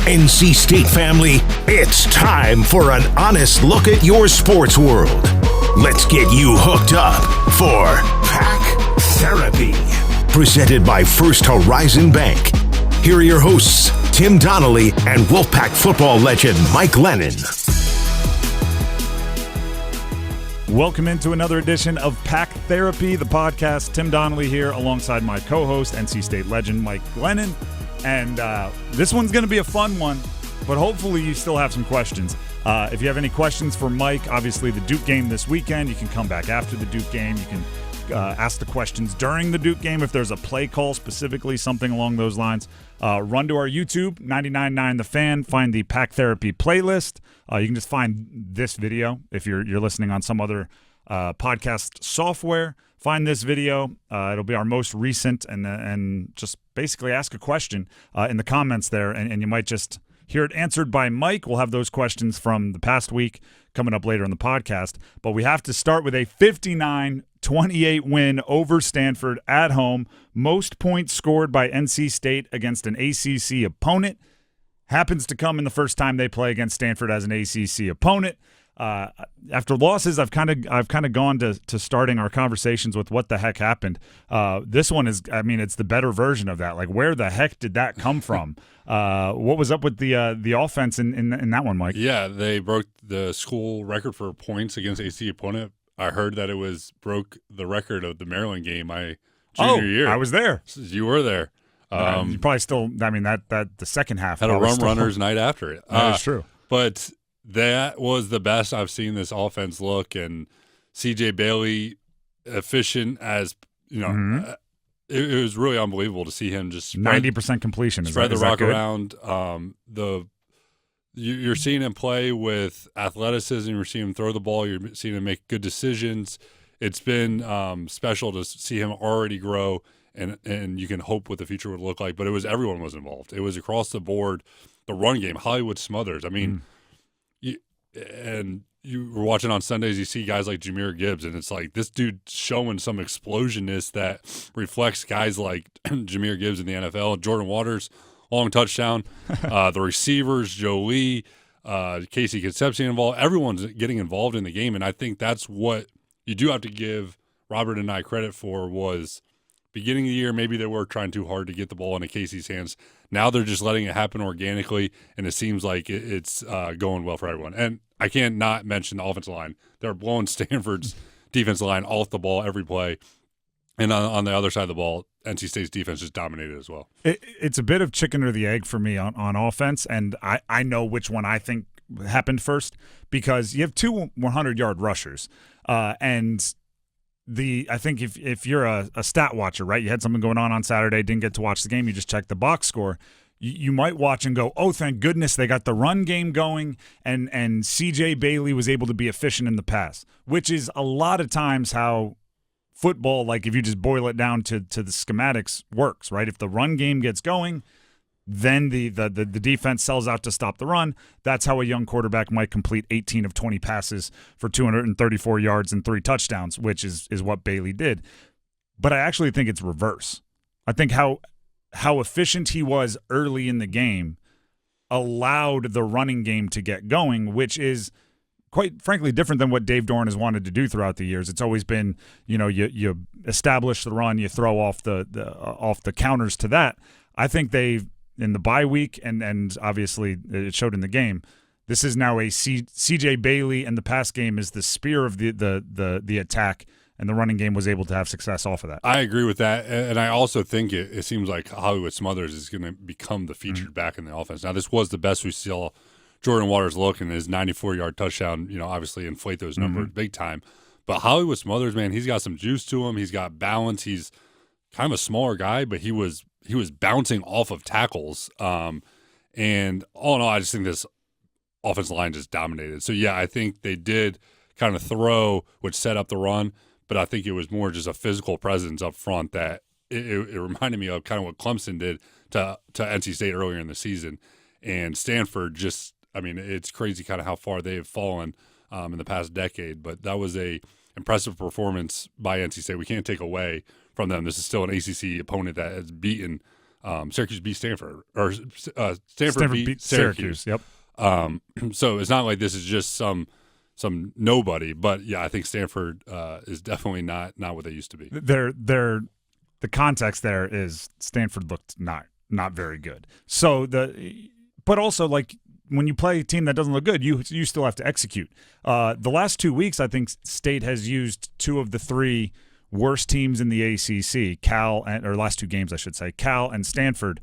NC State family, it's time for an honest look at your sports world. Let's get you hooked up for Pack Therapy, presented by First Horizon Bank. Here are your hosts, Tim Donnelly and Wolfpack football legend Mike Glennon. Welcome into another edition of Pack Therapy, the podcast. Tim Donnelly here alongside my co-host, NC State legend Mike Glennon. And this one's going to be a fun one, but hopefully you still have some questions. If you have any questions for Mike, obviously the Duke game this weekend, you can come back after the Duke game. You can ask the questions during the Duke game if there's a play call specifically, something along those lines. Run to our YouTube, 99.9 The Fan, find the Pack Therapy playlist. You can just find this video if you're listening on some other podcast software. Find this video. It'll be our most recent, and just basically ask a question in the comments there, and you might just hear it answered by Mike. We'll have those questions from the past week coming up later in the podcast. But we have to start with a 59-28 win over Stanford at home. Most points scored by NC State against an ACC opponent. Happens to come in the first time they play against Stanford as an ACC opponent. After losses, I've kind of gone to starting our conversations with what the heck happened. This one is, it's the better version of that. Like, where the heck did that come from? What was up with the offense in that one, Mike? Yeah, they broke the school record for points against ACC opponent. I heard that it broke the record of the Maryland game my junior year. I was there. You were there. You probably still. that the second half had a runners night after it. That is true. But that was the best I've seen this offense look, and CJ Bailey efficient as you know. Mm-hmm. It was really unbelievable to see him just 90% completion. Spread the rock around. You're seeing him play with athleticism. You're seeing him throw the ball. You're seeing him make good decisions. It's been special to see him already grow, and you can hope what the future would look like. But everyone was involved. It was across the board. The run game, Hollywood Smothers. You were watching on Sundays, you see guys like Jahmyr Gibbs, and it's like this dude showing some explosionness that reflects guys like Jahmyr Gibbs in the NFL. Jordan Waters, long touchdown. The receivers, Joe Lee, Casey Concepcion involved. Everyone's getting involved in the game, and I think that's what you do have to give Robert and I credit for was beginning of the year, maybe they were trying too hard to get the ball into Casey's hands. Now they're just letting it happen organically, and it seems like it's going well for everyone. And I can't not mention the offensive line. They're blowing Stanford's defensive line off the ball every play. And on the other side of the ball, NC State's defense just dominated as well. It's a bit of chicken or the egg for me on offense, and I know which one I think happened first because you have two 100-yard rushers. And I think if you're a stat watcher, right, you had something going on Saturday, didn't get to watch the game, you just checked the box score. You might watch and go, oh, thank goodness they got the run game going, and CJ Bailey was able to be efficient in the pass, which is a lot of times how football, like if you just boil it down to the schematics, works, right? If the run game gets going, then the defense sells out to stop the run. That's how a young quarterback might complete 18 of 20 passes for 234 yards and 3 touchdowns, which is what Bailey did. But I actually think it's reverse. I think how efficient he was early in the game allowed the running game to get going, which is quite frankly different than what Dave Doran has wanted to do throughout the years. It's always been, you establish the run, you throw off the counters to that. I think they've in the bye week, and obviously it showed in the game. This is now a CJ Bailey, and the pass game is the spear of the attack, and the running game was able to have success off of that. I agree with that, and I also think it seems like Hollywood Smothers is going to become the featured back in the offense. Now, this was the best we saw Jordan Waters look, and his 94-yard touchdown, obviously inflate those numbers big time. But Hollywood Smothers, man, he's got some juice to him. He's got balance. He's kind of a smaller guy, but he was bouncing off of tackles. And all in all, I just think this offensive line just dominated. So, yeah, I think they did kind of throw, which set up the run, but I think it was more just a physical presence up front that it reminded me of kind of what Clemson did to NC State earlier in the season. And Stanford just, it's crazy kind of how far they have fallen in the past decade, but that was a impressive performance by NC State. We can't take away from them. This is still an ACC opponent that has beaten Syracuse beat Stanford, or Stanford beat Syracuse. Yep. So it's not like this is just some nobody, but yeah, I think Stanford is definitely not what they used to be. The context there is Stanford looked not very good. So but also like when you play a team that doesn't look good, you still have to execute. The last 2 weeks, I think State has used 2 of the 3 worst teams in the ACC, last 2 games, I should say, Cal and Stanford,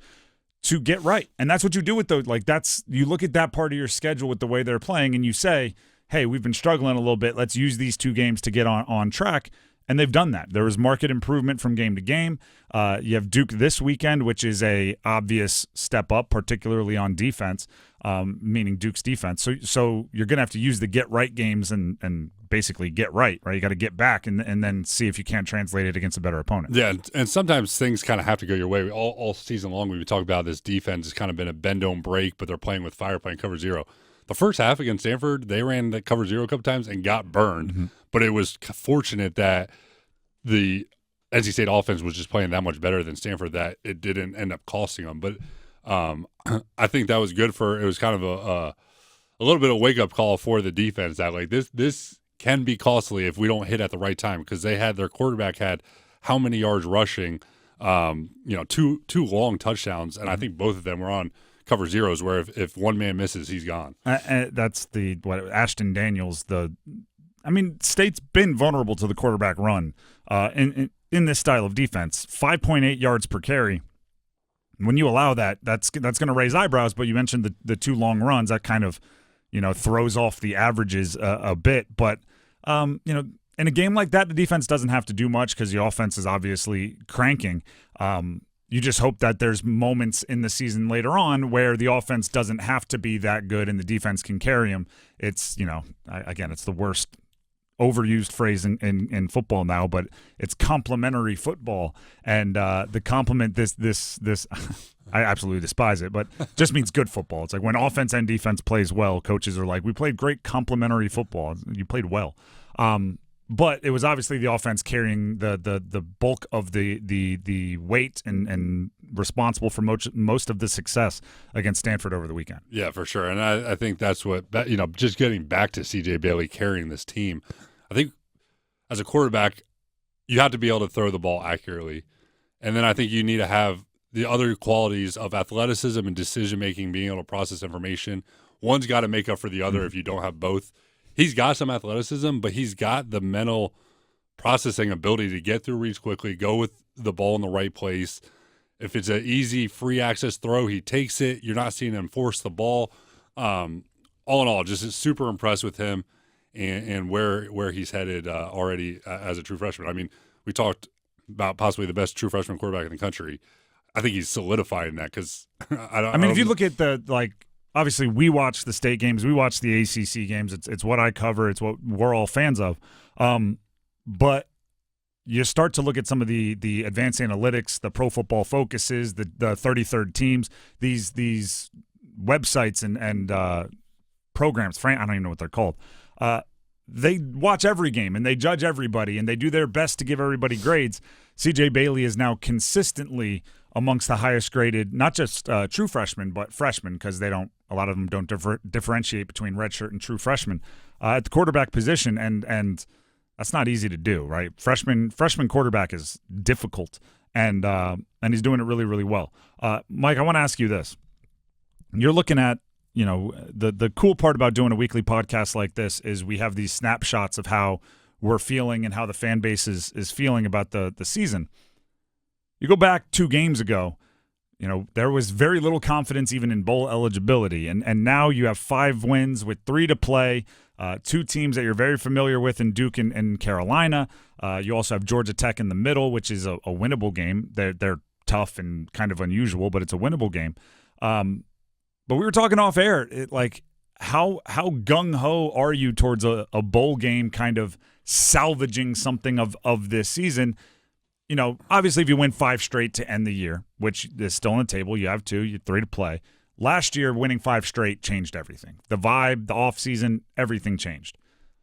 to get right. And that's what you do with those. Like you look at that part of your schedule with the way they're playing and you say, hey, we've been struggling a little bit. Let's use these 2 games to get on track. And they've done that. There was market improvement from game to game. You have Duke this weekend, which is a obvious step up, particularly on defense, meaning Duke's defense. So you're going to have to use the get-right games and basically get right? You got to get back and then see if you can't translate it against a better opponent. Yeah, and sometimes things kind of have to go your way. All season long we've been talking about this defense has kind of been a bend, don't break, but they're playing with fire, playing cover zero. The first half against Stanford, they ran the cover zero a couple times and got burned. Mm-hmm. But it was fortunate that the NC State offense was just playing that much better than Stanford that it didn't end up costing them. But I think that was good it was kind of a little bit of wake-up call for the defense that, like, this can be costly if we don't hit at the right time, because their quarterback had how many yards rushing, 2 long touchdowns, and I think both of them were on cover zeros where if one man misses, he's gone. That's Ashton Daniels. State's been vulnerable to the quarterback run in this style of defense. 5.8 yards per carry. When you allow that, that's going to raise eyebrows. But you mentioned the 2 long runs that kind of throws off the averages a bit. But in a game like that, the defense doesn't have to do much because the offense is obviously cranking. You just hope that there's moments in the season later on where the offense doesn't have to be that good and the defense can carry them. It's, again, it's the worst overused phrase in football now, but it's complementary football. And the compliment this I absolutely despise it, but just means good football. It's like when offense and defense plays well, coaches are like, we played great complementary football. You played well. But it was obviously the offense carrying the bulk of the weight and responsible for most of the success against Stanford over the weekend. Yeah, for sure. And I think that's what, just getting back to C.J. Bailey carrying this team, I think as a quarterback, you have to be able to throw the ball accurately. And then I think you need to have the other qualities of athleticism and decision-making, being able to process information. One's got to make up for the other if you don't have both. He's got some athleticism, but he's got the mental processing ability to get through reads quickly, go with the ball in the right place. If it's an easy, free access throw, he takes it. You're not seeing him force the ball. All in all, just super impressed with him and where he's headed already as a true freshman. We talked about possibly the best true freshman quarterback in the country. I think he's solidifying that because if you look at obviously, we watch the state games. We watch the ACC games. It's what I cover. It's what we're all fans of. But you start to look at some of the advanced analytics, the Pro Football Focuses, the 33rd teams, these websites and programs. I don't even know what they're called. They watch every game and they judge everybody and they do their best to give everybody grades. C.J. Bailey is now consistently amongst the highest graded, not just true freshmen, but freshmen, because a lot of them don't differentiate between redshirt and true freshmen at the quarterback position, and that's not easy to do, right? Freshman quarterback is difficult, and he's doing it really, really well. Mike, I want to ask you this: you're looking at, the cool part about doing a weekly podcast like this is we have these snapshots of how we're feeling and how the fan base is feeling about the season. You go back 2 games ago, there was very little confidence even in bowl eligibility. And now you have 5 wins with 3 to play, 2 teams that you're very familiar with in Duke and Carolina. You also have Georgia Tech in the middle, which is a winnable game. They're tough and kind of unusual, but it's a winnable game. But we were talking off air, how gung-ho are you towards a bowl game kind of salvaging something of this season? Obviously, if you win 5 straight to end the year, which is still on the table, you have 2, you have 3 to play. Last year, winning 5 straight changed everything. The vibe, the offseason, everything changed.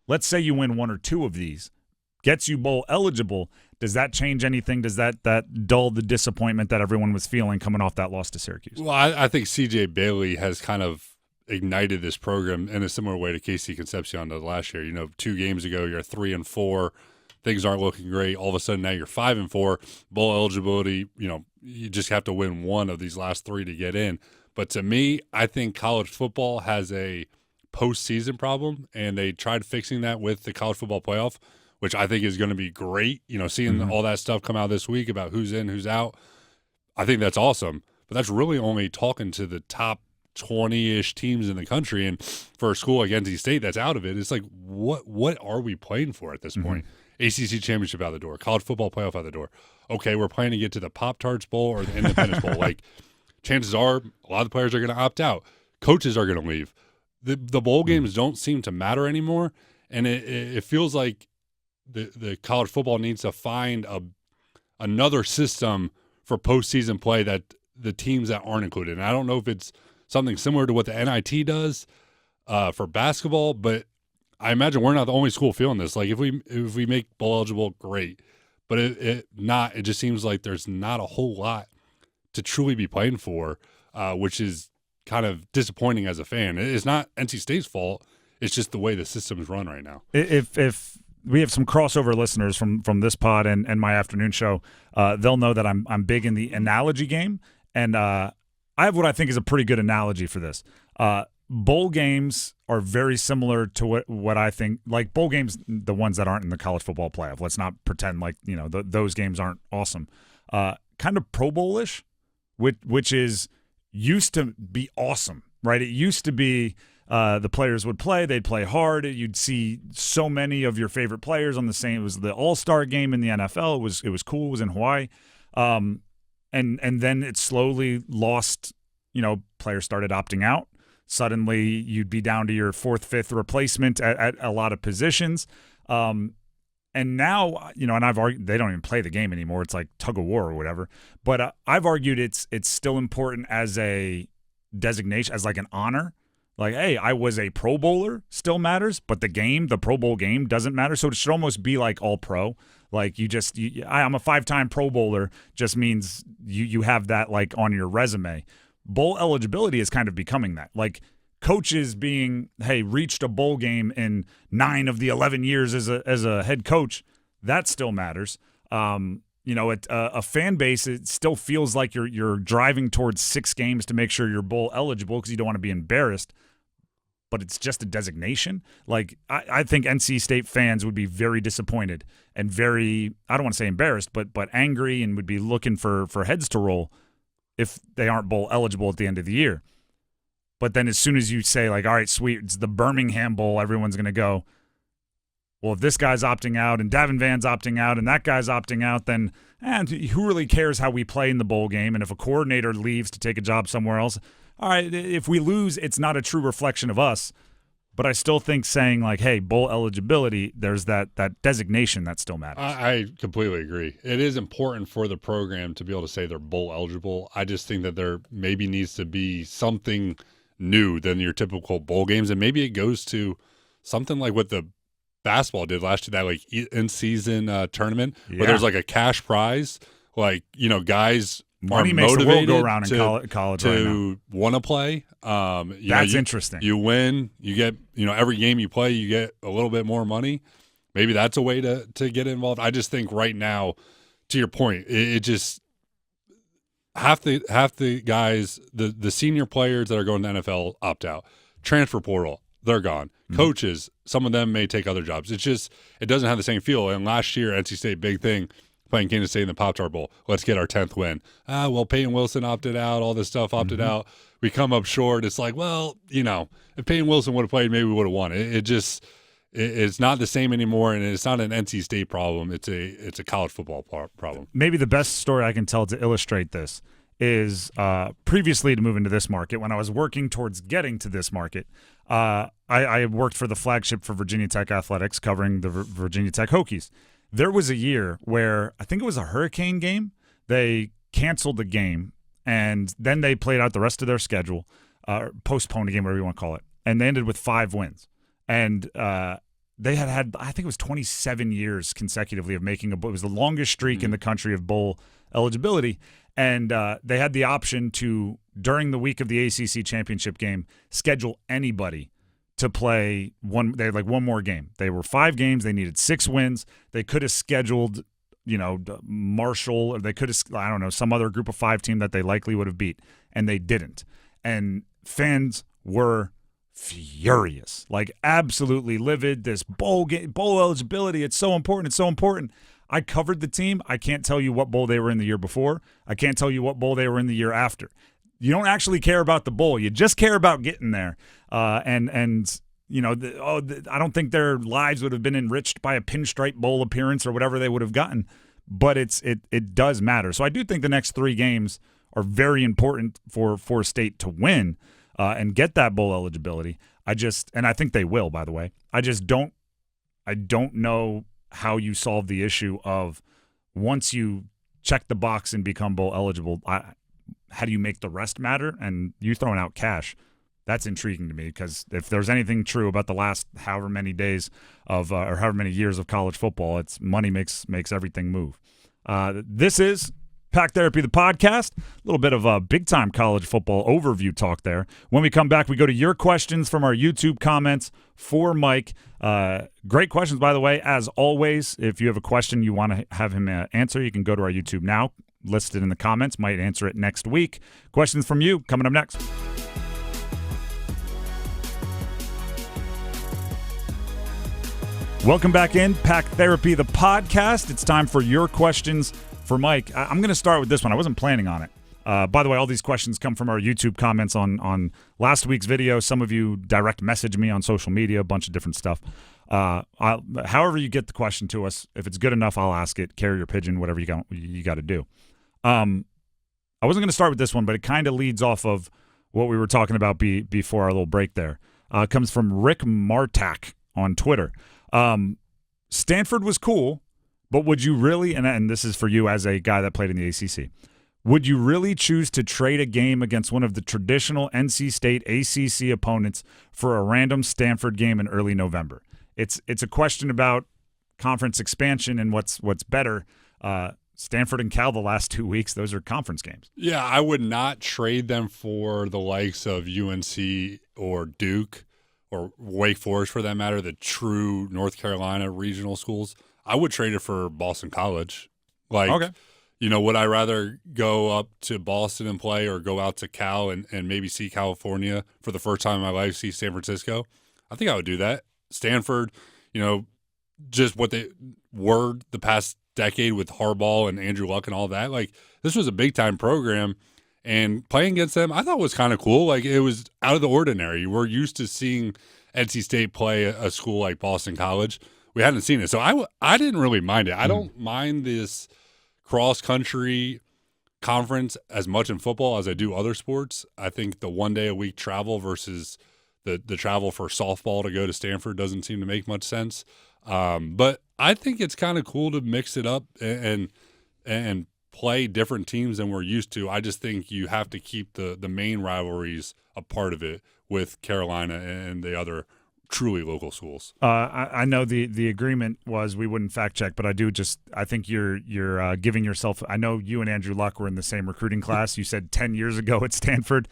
Let's say you win 1 or 2 of these. gets you bowl eligible. Does that change anything? Does that dull the disappointment that everyone was feeling coming off that loss to Syracuse? Well, I think C.J. Bailey has kind of ignited this program in a similar way to Casey Concepcion did last year. 2 games ago, you're 3-4. Things aren't looking great. All of a sudden, now you're 5-4. Bowl eligibility, you just have to win one of these last 3 to get in. But to me, I think college football has a postseason problem, and they tried fixing that with the college football playoff, which I think is going to be great. Seeing all that stuff come out this week about who's in, who's out, I think that's awesome. But that's really only talking to the top 20-ish teams in the country. And for a school like NC State that's out of it, it's like, what are we playing for at this point? ACC championship out the door, college football playoff out the door. Okay, we're playing to get to the Pop-Tarts Bowl or the Independence Bowl. Like, chances are a lot of the players are going to opt out. Coaches are going to leave. The bowl games don't seem to matter anymore, and it feels like the college football needs to find another system for postseason play that the teams that aren't included. And I don't know if it's something similar to what the NIT does for basketball, but I imagine we're not the only school feeling this. Like, if we make bowl eligible, great, but it just seems like there's not a whole lot to truly be playing for, which is kind of disappointing as a fan. It's not NC State's fault. It's just the way the system's run right now. If we have some crossover listeners from this pod and my afternoon show, they'll know that I'm big in the analogy game, and I have what I think is a pretty good analogy for this. Bowl games are very similar to what I think, like bowl games, the ones that aren't in the college football playoff. Let's not pretend like those games aren't awesome. Kind of Pro Bowl-ish, which is used to be awesome, right? It used to be the players would play, they'd play hard. You'd see so many of your favorite players on the same. It was the All-Star game in the NFL. It was cool. It was in Hawaii, and then it slowly lost. Players started opting out. Suddenly, you'd be down to your 4th, 5th replacement at a lot of positions. And now, and I've argued they don't even play the game anymore. It's like tug of war or whatever. But I've argued it's still important as a designation, as like an honor. Like, hey, I was a Pro Bowler, still matters, but the Pro Bowl game doesn't matter. So it should almost be like all pro. Like I'm a 5-time Pro Bowler just means you have that like on your resume. Bowl eligibility is kind of becoming that. Like, coaches being, hey, reached a bowl game in 9 of the 11 years as a head coach, that still matters. A fan base, it still feels like you're driving towards 6 games to make sure you're bowl eligible because you don't want to be embarrassed. But it's just a designation. Like, I think NC State fans would be very disappointed and very, I don't want to say embarrassed, but angry, and would be looking for heads to roll if they aren't bowl eligible at the end of the year. But then as soon as you say, like, all right, sweet, it's the Birmingham Bowl, everyone's going to go, well, if this guy's opting out and Davin Van's opting out and that guy's opting out, then who really cares how we play in the bowl game? And if a coordinator leaves to take a job somewhere else, all right, if we lose, it's not a true reflection of us. But I still think saying, like, hey, bowl eligibility, there's that designation that still matters. I completely agree. It is important for the program to be able to say they're bowl eligible. I just think that there maybe needs to be something new than your typical bowl games, and maybe it goes to something like what the basketball did last year, that like in-season tournament where there's like a cash prize, like guys money are makes motivated the world go around in college to want to play. That's interesting. You win, you get every game you play, you get a little bit more money. Maybe that's a way to get involved. I just think right now, to your point, it just half the guys, the senior players that are going to the NFL opt out. Transfer portal, they're gone. Mm-hmm. Coaches, some of them may take other jobs. It's just, it doesn't have the same feel. And last year, NC State, big thing, playing Kansas State in the Pop-Tart Bowl. Let's get our 10th win. Well, Peyton Wilson opted out. All this stuff opted out. We come up short. It's like, well, if Peyton Wilson would have played, maybe we would have won. It's not the same anymore, and it's not an NC State problem. It's a college football problem. Maybe the best story I can tell to illustrate this is previously to move into this market, when I was working towards getting to this market, I worked for the flagship for Virginia Tech Athletics, covering the Virginia Tech Hokies. There was a year where I think it was a hurricane game. They canceled the game, and then they played out the rest of their schedule, postponed the game, whatever you want to call it, and they ended with 5 wins. And they had I think it was 27 years consecutively of making a bowl. It was the longest streak in the country of bowl eligibility. And they had the option to, during the week of the ACC championship game, schedule anybody to play one. They had like one more game. They were 5 games. They needed 6 wins. They could have scheduled, Marshall, or they could have, I don't know, some other group of 5 team that they likely would have beat, and they didn't. And fans were furious, like absolutely livid. This bowl eligibility, it's so important. It's so important. I covered the team. I can't tell you what bowl they were in the year before. I can't tell you what bowl they were in the year after. You don't actually care about the bowl. You just care about getting there. I don't think their lives would have been enriched by a pinstripe bowl appearance or whatever they would have gotten, but it does matter. So I do think the next 3 games are very important for State to win and get that bowl eligibility. I think they will, by the way. I don't know how you solve the issue of once you check the box and become bowl eligible, how do you make the rest matter? And you throwing out cash, that's intriguing to me, because if there's anything true about the last however many days of or however many years of college football, it's money makes everything move. This is Pack Therapy, the podcast. A little bit of a big-time college football overview talk there. When we come back, we go to your questions from our YouTube comments for Mike. Great questions, by the way. As always, if you have a question you want to have him answer, you can go to our YouTube now. Listed in the comments. Might answer it next week. Questions from you coming up next. Welcome back in. Pack Therapy, the podcast. It's time for your questions for Mike. I'm going to start with this one. I wasn't planning on it. By the way, all these questions come from our YouTube comments on last week's video. Some of you direct message me on social media, a bunch of different stuff. However you get the question to us, if it's good enough, I'll ask it. Carrier pigeon, whatever you got to do. I wasn't going to start with this one, but it kind of leads off of what we were talking about before our little break there. It comes from Rick Martak on Twitter. Stanford was cool, but would you really, and this is for you as a guy that played in the ACC, would you really choose to trade a game against one of the traditional NC State ACC opponents for a random Stanford game in early November? It's a question about conference expansion and what's better. Stanford and Cal the last 2 weeks, those are conference games. Yeah, I would not trade them for the likes of UNC or Duke or Wake Forest, for that matter, the true North Carolina regional schools. I would trade it for Boston College. Okay. Would I rather go up to Boston and play, or go out to Cal and maybe see California for the first time in my life, see San Francisco? I think I would do that. Stanford, just what they were the past decade with Harbaugh and Andrew Luck and all that. Like, this was a big-time program, and playing against them I thought was kind of cool. Like, it was out of the ordinary. We're used to seeing NC State play a school like Boston College. We hadn't seen it. So I didn't really mind it. I don't mind this cross-country conference as much in football as I do other sports. I think the one-day-a-week travel versus the travel for softball to go to Stanford doesn't seem to make much sense. But I think it's kind of cool to mix it up and play different teams than we're used to. I just think you have to keep the main rivalries a part of it with Carolina and the other truly local schools. I know the agreement was we wouldn't fact check, but I think you're giving yourself. I know you and Andrew Luck were in the same recruiting class. You said 10 years ago at Stanford.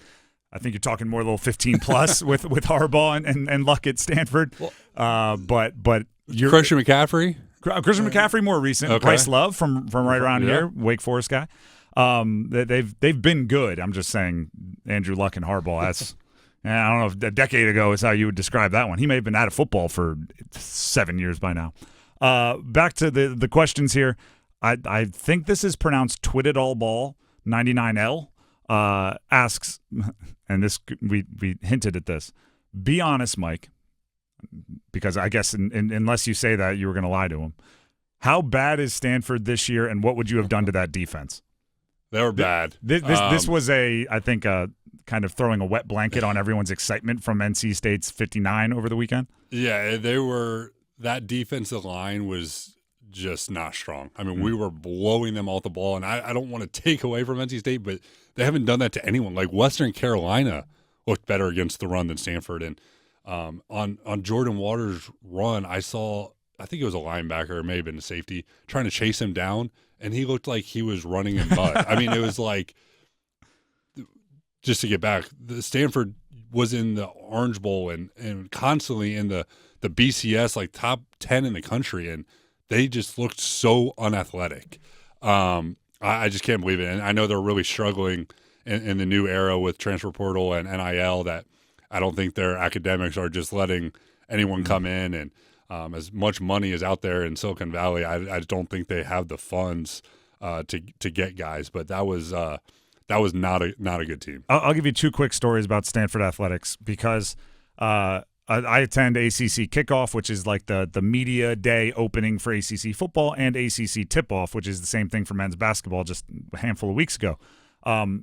I think you're talking more a little 15 plus with Harbaugh and Luck at Stanford. But you're Christian McCaffrey. Christian McCaffrey more recent. Okay. Bryce Love from right around here, Wake Forest guy. They've been good. I'm just saying Andrew Luck and Harbaugh. That's I don't know if a decade ago is how you would describe that one. He may have been out of football for 7 years by now. Back to the questions here. I think this is pronounced Twitted All Ball 99L. Asks, and this we hinted at this. Be honest, Mike, because I guess unless you say that, you were going to lie to him. How bad is Stanford this year, and what would you have done to that defense? They were bad. This was I think kind of throwing a wet blanket on everyone's excitement from NC State's 59 over the weekend. Yeah, that defensive line was just not strong. I mean, we were blowing them off the ball, and I don't want to take away from NC State, but they haven't done that to anyone. Like, Western Carolina looked better against the run than Stanford, and On Jordan Waters' run, I think it was a linebacker, or maybe been a safety, trying to chase him down, and he looked like he was running in mud. I mean, it was like, just to get back, the Stanford was in the Orange Bowl and constantly in the BCS, like top 10 in the country, and they just looked so unathletic. I just can't believe it. And I know they're really struggling in the new era with transfer portal and NIL, that I don't think their academics are just letting anyone come in. And as much money is out there in Silicon Valley, I don't think they have the funds to get guys. But that was not a good team. I'll give you two quick stories about Stanford athletics, because I attend ACC kickoff, which is like the media day opening for ACC football, and ACC tip-off, which is the same thing for men's basketball just a handful of weeks ago.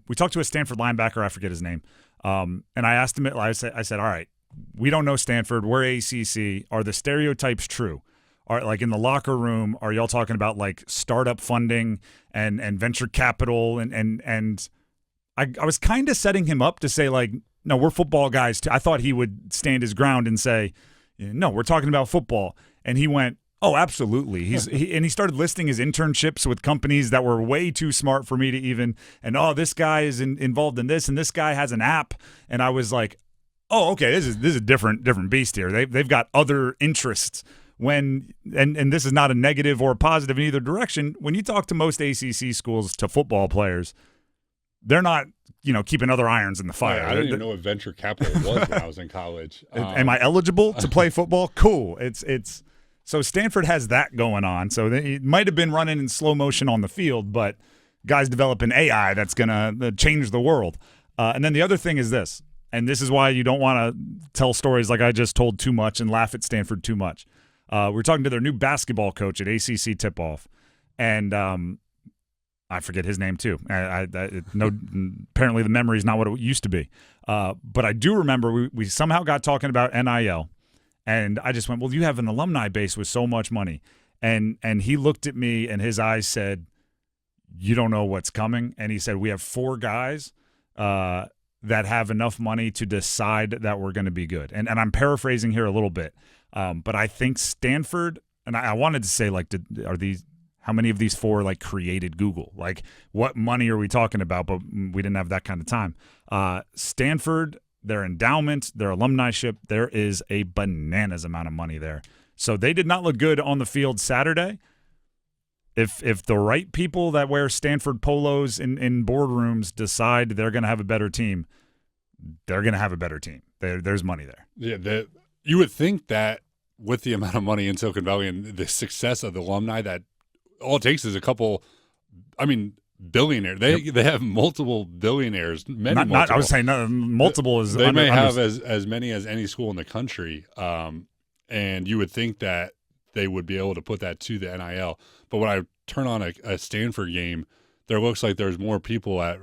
We talked to a Stanford linebacker, I forget his name, and I asked him, I said, all right, we don't know Stanford, we're ACC. Are the stereotypes true? Are, like, in the locker room, are y'all talking about like startup funding and venture capital? And I was kind of setting him up to say, like, no, we're football guys too. I thought he would stand his ground and say, no, we're talking about football. And he went, oh, absolutely. He started listing his internships with companies that were way too smart for me to even, and this guy is involved in this, and this guy has an app. And I was like, oh, okay, this is a different beast here. They've got other interests. And this is not a negative or a positive in either direction. When you talk to most ACC schools, to football players, they're not, keeping other irons in the fire. I didn't even know what venture capital was when I was in college. Am I eligible to play football? Cool. It's so Stanford has that going on. So it might have been running in slow motion on the field, but guys developing AI that's going to change the world. And then the other thing is this, and this is why you don't want to tell stories like I just told too much and laugh at Stanford too much. We're talking to their new basketball coach at ACC tip-off, and I forget his name too. Apparently the memory is not what it used to be. But I do remember we somehow got talking about NIL, and I just went, well, you have an alumni base with so much money. And he looked at me, and his eyes said, you don't know what's coming. And he said, we have 4 guys that have enough money to decide that we're going to be good. And I'm paraphrasing here a little bit. But I think Stanford, and I wanted to say, like, how many of these 4 like created Google? Like, what money are we talking about? But we didn't have that kind of time. Stanford, their endowment, their alumniship, there is a bananas amount of money there. So they did not look good on the field Saturday. If the right people that wear Stanford polos in boardrooms decide they're going to have a better team, they're going to have a better team. There's money there. Yeah, you would think that with the amount of money in Silicon Valley and the success of the alumni, that all it takes is a couple, billionaires. They have multiple billionaires. Multiple. I was saying multiple is. They may have as many as any school in the country, and you would think that they would be able to put that to the NIL. But when I turn on a Stanford game, there looks like there's more people at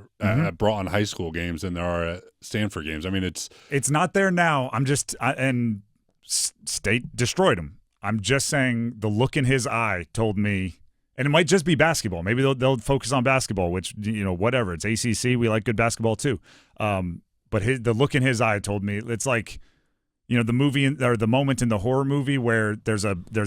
Broughton High School games than there are at Stanford games. I mean, it's not there now. And State destroyed him. I'm just saying the look in his eye told me. And it might just be basketball. Maybe they'll focus on basketball, which, whatever. It's ACC. We like good basketball too. But the look in his eye told me it's like, the movie or the moment in the horror movie where there's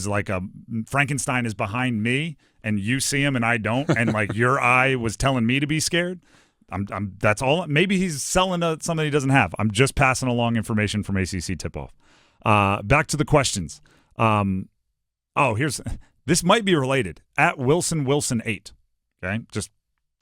like a Frankenstein is behind me and you see him and I don't, and like your eye was telling me to be scared. That's all. Maybe he's selling something he doesn't have. I'm just passing along information from ACC tip-off. Back to the questions. This might be related. At Wilson8, okay? Just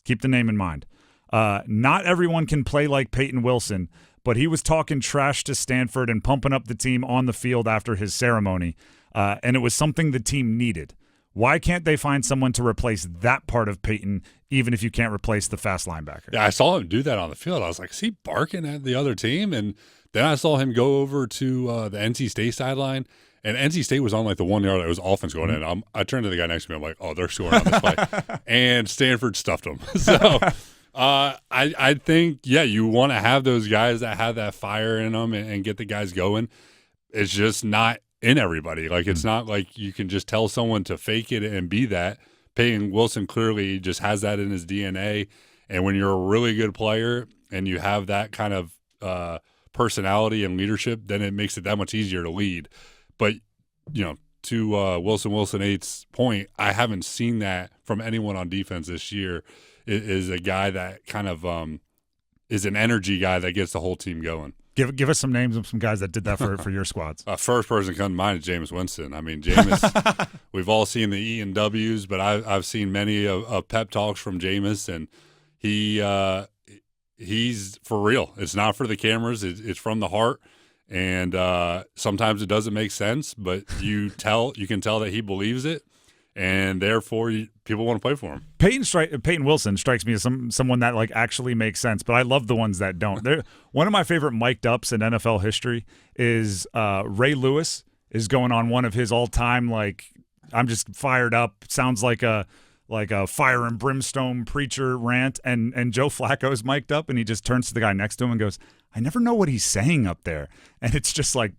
keep the name in mind. Not everyone can play like Peyton Wilson, but he was talking trash to Stanford and pumping up the team on the field after his ceremony, and it was something the team needed. Why can't they find someone to replace that part of Peyton, even if you can't replace the fast linebacker? Yeah, I saw him do that on the field. I was like, is he barking at the other team? And then I saw him go over to the NC State sideline. And NC State was on like the 1 yard. It was offense going in. I turned to the guy next to me. I'm like, oh, they're scoring on this play. And Stanford stuffed them. So I think, you want to have those guys that have that fire in them and get the guys going. It's just not in everybody. Like, it's not like you can just tell someone to fake it and be that. Peyton Wilson clearly just has that in his DNA. And when you're a really good player and you have that kind of personality and leadership, then it makes it that much easier to lead. But, to Wilson 8's point, I haven't seen that from anyone on defense this year. Is a guy that kind of is an energy guy that gets the whole team going. Give us some names of some guys that did that for your squads. First person come to mind is Jameis Winston. I mean, Jameis, we've all seen the E and W's, but I've seen many of pep talks from Jameis, and he's for real. It's not for the cameras. It's from the heart, and sometimes it doesn't make sense, but you can tell that he believes it, and therefore people want to play for him. Peyton Wilson strikes me as someone that like actually makes sense, but I love the ones that don't. One of my favorite mic'd ups in NFL history is Ray Lewis is going on one of his all-time like I'm just fired up. Sounds like a fire and brimstone preacher rant, and Joe Flacco's mic'd up, and he just turns to the guy next to him and goes, I never know what he's saying up there. And it's just like,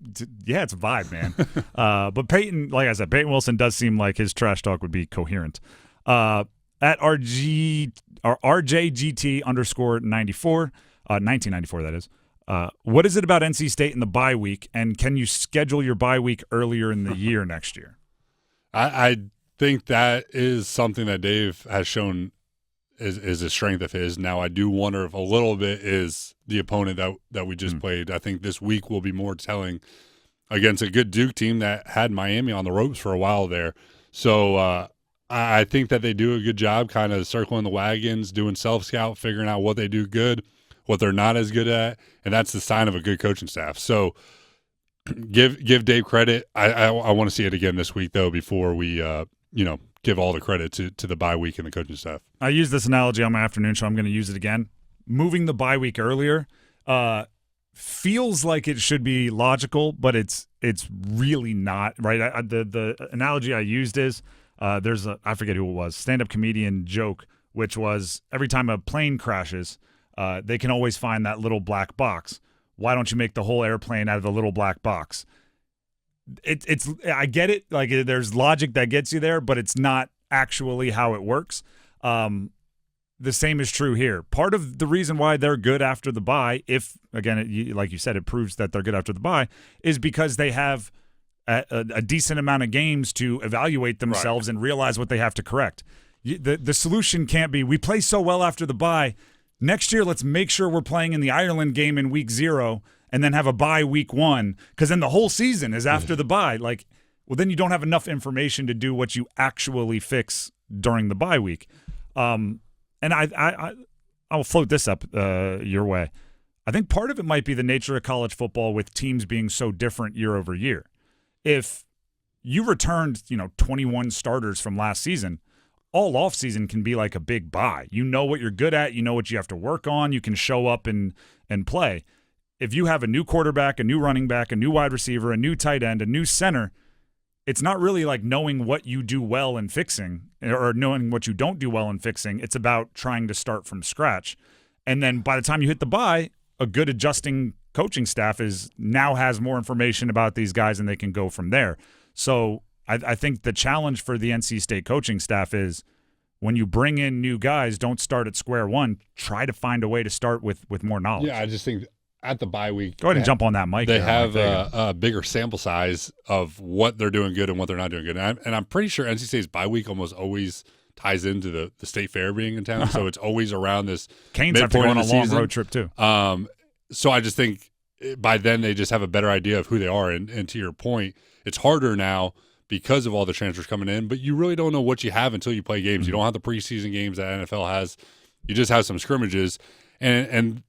yeah, it's a vibe, man. But Peyton, like I said, Peyton Wilson does seem like his trash talk would be coherent. At RJGT _94, 1994, that is. What is it about NC State in the bye week, and can you schedule your bye week earlier in the year next year? I think that is something that Dave has shown is a strength of his. Now, I do wonder if a little bit is the opponent that we just played. I think this week will be more telling against a good Duke team that had Miami on the ropes for a while there. So I think that they do a good job kind of circling the wagons, doing self-scout, figuring out what they do good, what they're not as good at, and that's the sign of a good coaching staff. So give Dave credit. I want to see it again this week, though, before we give all the credit to the bye week and the coaching staff. I used this analogy on my afternoon show. I'm going to use it again. Moving the bye week earlier feels like it should be logical, but it's really not, right? The analogy I used is there's I forget who it was, stand-up comedian joke, which was every time a plane crashes, they can always find that little black box. Why don't you make the whole airplane out of the little black box? It's I get it. Like there's logic that gets you there, but it's not actually how it works. The same is true here. Part of the reason why they're good after the bye, if again, like you said, it proves that they're good after the bye, is because they have a decent amount of games to evaluate themselves and realize what they have to correct. The solution can't be we play so well after the bye. Next year, let's make sure we're playing in the Ireland game in week 0 and then have a bye week 1, because then the whole season is after the bye. Like, well, then you don't have enough information to do what you actually fix during the bye week. And I'll float this up your way. I think part of it might be the nature of college football with teams being so different year over year. If you returned, 21 starters from last season, all offseason can be like a big bye. You know what you're good at. You know what you have to work on. You can show up and play. If you have a new quarterback, a new running back, a new wide receiver, a new tight end, a new center, it's not really like knowing what you do well and fixing or knowing what you don't do well and fixing. It's about trying to start from scratch. And then by the time you hit the bye, a good adjusting coaching staff now has more information about these guys and they can go from there. So I think the challenge for the NC State coaching staff is when you bring in new guys, don't start at square one. Try to find a way to start with more knowledge. Yeah, I just think at the bye week, go ahead and jump on that mic. They have a bigger sample size of what they're doing good and what they're not doing good. And I'm pretty sure NC State's bye week almost always ties into the state fair being in town. So it's always around this Canes have to go on a long road trip too. So I just think by then they just have a better idea of who they are. And to your point, it's harder now because of all the transfers coming in, but you really don't know what you have until you play games. You don't have the preseason games that NFL has. You just have some scrimmages. And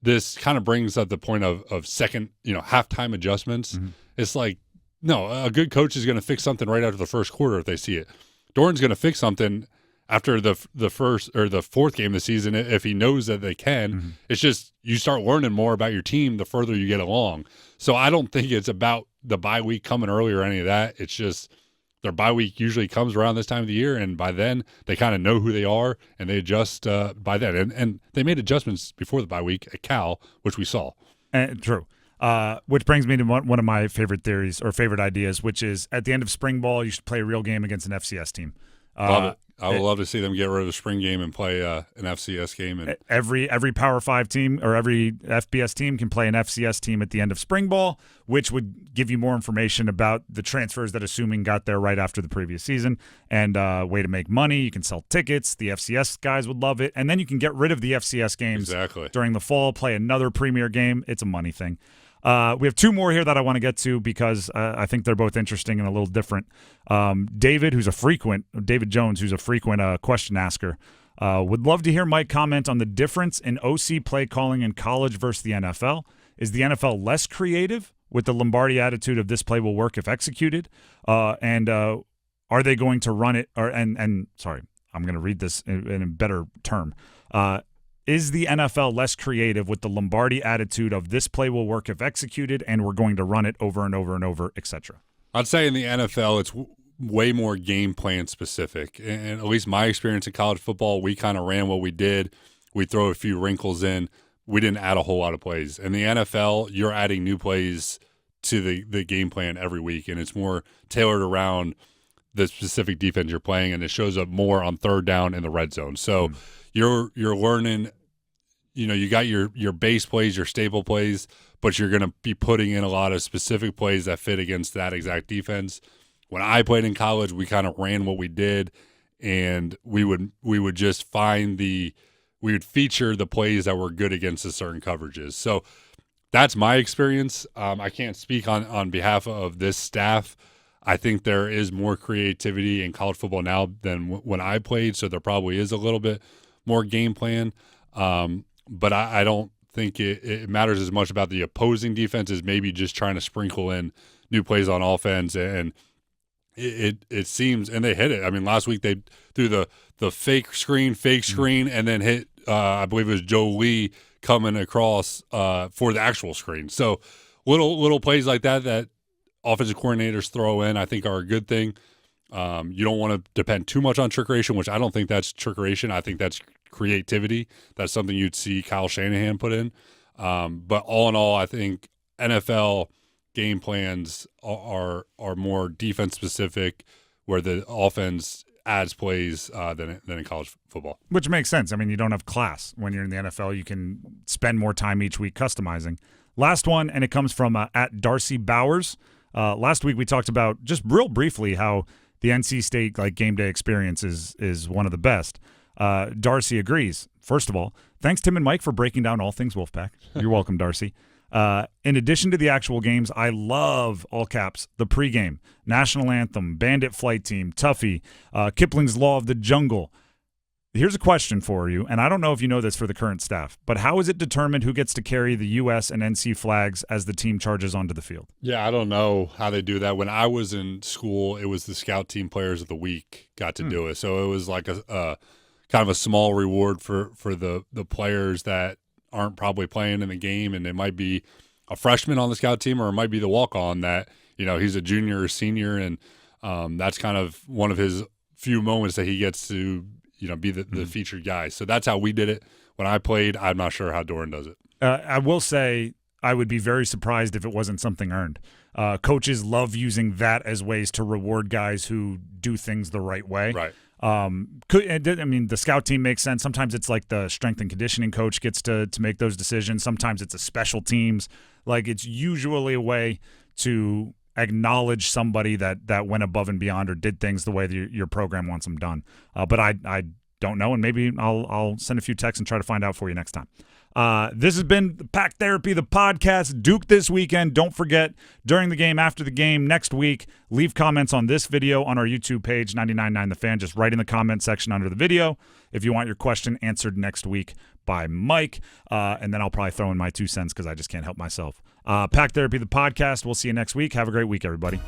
this kind of brings up the point of second, halftime adjustments. Mm-hmm. It's like, no, a good coach is going to fix something right after the first quarter if they see it. Dorn's going to fix something after the first or the fourth game of the season if he knows that they can. Mm-hmm. It's just you start learning more about your team the further you get along. So I don't think it's about the bye week coming early or any of that. It's just their bye week usually comes around this time of the year, and by then they kind of know who they are, and they adjust by then. And they made adjustments before the bye week at Cal, which we saw. True. Which brings me to one of my favorite theories or favorite ideas, which is at the end of spring ball, you should play a real game against an FCS team. Love it. I would love to see them get rid of the spring game and play an FCS game. And every Power 5 team or every FBS team can play an FCS team at the end of spring ball, which would give you more information about the transfers that assuming got there right after the previous season, and way to make money. You can sell tickets. The FCS guys would love it. And then you can get rid of the FCS games during the fall, play another premier game. It's a money thing. We have two more here that I want to get to because I think they're both interesting and a little different. David Jones, who's a frequent question asker, would love to hear Mike comment on the difference in OC play calling in college versus the NFL. Is the NFL less creative with the Lombardi attitude of this play will work if executed? And are they going to run it? Sorry, I'm going to read this in a better term. Is the NFL less creative with the Lombardi attitude of this play will work if executed and we're going to run it over and over and over, etc.? I'd say in the NFL it's way more game plan specific. And at least my experience in college football, we kind of ran what we did. We throw a few wrinkles in. We didn't add a whole lot of plays. In the NFL, you're adding new plays to the game plan every week, and it's more tailored around the specific defense you're playing, and it shows up more on third down in the red zone. So you're learning, you got your base plays, your staple plays, but you're going to be putting in a lot of specific plays that fit against that exact defense. When I played in college, we kind of ran what we did, and we would just we would feature the plays that were good against the certain coverages. So that's my experience. I can't speak on behalf of this staff. I think there is more creativity in college football now than when I played, so there probably is a little bit more game plan. But I don't think it matters as much about the opposing defense as maybe just trying to sprinkle in new plays on offense. And it seems, and they hit it. I mean, last week they threw the fake screen, and then hit, I believe it was Joe Lee coming across for the actual screen. So little plays like that offensive coordinators throw in, I think are a good thing. You don't want to depend too much on trickeration, which I don't think that's trickeration. I think that's creativity. That's something you'd see Kyle Shanahan put in. But all in all, I think NFL game plans are more defense specific, where the offense adds plays than in college football. Which makes sense. I mean, you don't have class. When you're in the NFL, you can spend more time each week customizing. Last one, and it comes from at Darcy Bowers. Last week we talked about, just real briefly, how the NC State game day experience is one of the best. Darcy agrees. First of all, thanks Tim and Mike for breaking down all things Wolfpack. You're welcome, Darcy. In addition to the actual games, I love, all caps, the pregame, national anthem, bandit flight team, Tuffy, Kipling's Law of the Jungle. Here's a question for you, and I don't know if you know this for the current staff, but how is it determined who gets to carry the U.S. and NC flags as the team charges onto the field? Yeah, I don't know how they do that. When I was in school, it was the scout team players of the week got to do it. So it was like a kind of a small reward for the players that aren't probably playing in the game, and it might be a freshman on the scout team, or it might be the walk-on that, he's a junior or senior, and that's kind of one of his few moments that he gets to be the featured guy. So that's how we did it. When I played, I'm not sure how Doran does it. I will say I would be very surprised if it wasn't something earned. Coaches love using that as ways to reward guys who do things the right way. Right. The scout team makes sense. Sometimes it's like the strength and conditioning coach gets to make those decisions. Sometimes it's a special teams. It's usually a way to acknowledge somebody that went above and beyond or did things the way that your program wants them done. But I don't know, and maybe I'll send a few texts and try to find out for you next time. This has been Pack Therapy, the podcast. Duke this weekend. Don't forget, during the game, after the game, next week, leave comments on this video on our YouTube page, 99.9 The Fan. Just write in the comment section under the video if you want your question answered next week by Mike. And then I'll probably throw in my 2 cents because I just can't help myself. Pack Therapy, the podcast. We'll see you next week. Have a great week, everybody.